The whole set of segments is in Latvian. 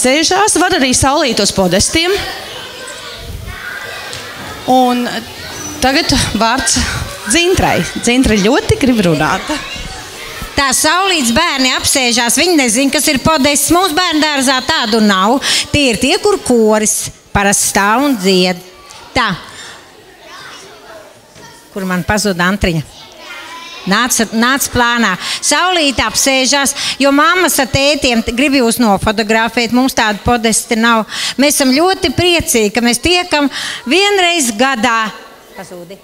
apsēžās, var arī saulīt uz podestiem. Un tagad vārds Dzintrai. Dzintra ļoti grib runāt. Tā saulīts bērni apsēžās, viņi nezin, kas ir podests. Mums bērnu dārzā tādu nav. Tie ir tie, kur koris parasti stāv un dzied. Tā. Kur man pazuda Antriņa? Nāc plānā. Saulīte apsēžās, jo mammas ar tētiem grib jūs nofotografēt. Mums tādu podesti nav. Mēs esam ļoti priecīgi, ka mēs tiekam vienreiz gadā. Pazūdi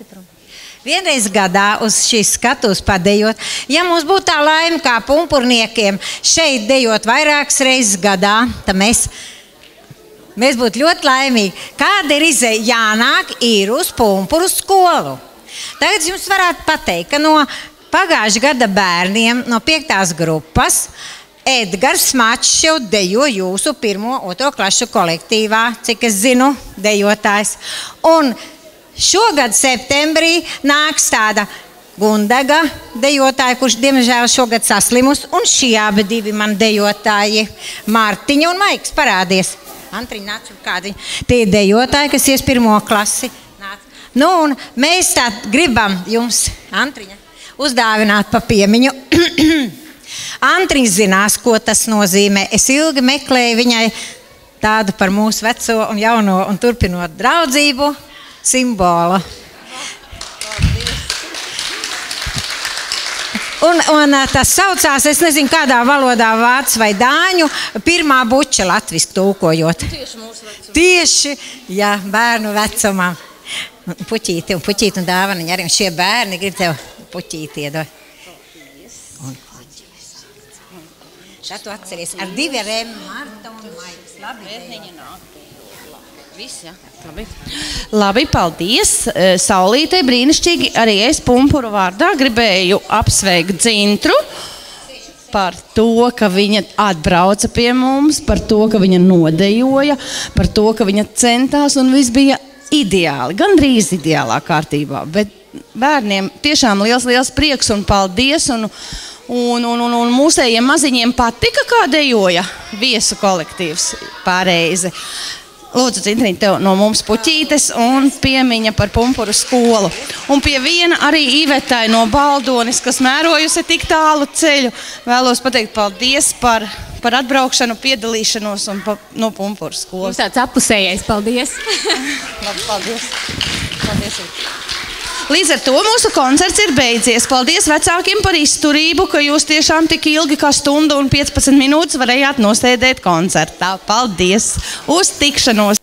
prom. Vienreiz gadā uz šīs skatuves padejot. Ja mums būtu tā laime kā pumpurniekiem šeit dejot vairākas reizes gadā, tad mēs būtu ļoti laimīgi. Kāda ir izeja? Jānāk ir uz pumpuru skolu. Tagad jums varētu pateikt, ka no pagājušā gada bērniem, no 5. grupas, Edgars Mačs jau dejo jūsu 1.2. klašu kolektīvā, cik es zinu, dejotājs. Un šogad septembrī nāks tāda Gundega dejotāja, kurš diemžēl šogad saslimus, un šie abi divi man dejotāji, Mārtiņa un Maiks, parādies. Antriņa, nāc, kādi tie dejotāji, kas ies 1. klasi. Nu, un mēs tā gribam jums, Antriņa, uzdāvināt pa piemiņu. Antriņa zinās, ko tas nozīmē. Es ilgi meklēju viņai tādu par mūsu veco un jauno un turpinot draudzību simbolu. Un tas saucās, es nezinu, kādā valodā vācu vai dāņu, pirmā buča latviski tulkojot. Tieši mūsu vecumā. Tieši, jā, bērnu vecumā. Puķīti un dāvaniņi arī. Un šie bērni grib tev puķīti iedot. Tad tu atceries ar 2 rēm, Marta un Maiks. Viss, jā. Labi, paldies. Saulītei brīnišķīgi. Arī es pumpuru vārdā gribēju apsveikt Dzintru par to, ka viņa atbrauca pie mums, par to, ka viņa nodejoja, par to, ka viņa centās un viss bija ideāli, gandrīz ideālā kārtībā, bet bērniem tiešām liels prieks un paldies, un mūsējiem maziņiem patika, kā dejoja viesu kolektīvs pareizi. Lūdzu, Dzintriņ, tev no mums puķītes un piemiņa par pumpuru skolu. Un pie viena arī Ivetai no Baldonis, kas mērojusi tik tālu ceļu. Vēlos pateikt paldies par atbraukšanu, piedalīšanos un no pumpuru skolas. Mums tāds apusējais, paldies. Labi, paldies. Paldies. Līdz ar to mūsu koncerts ir beidzies. Paldies vecākiem par izturību, ka jūs tiešām tik ilgi kā stundu un 15 minūtes varējāt nosēdēt koncertā. Paldies! Uz tikšanos!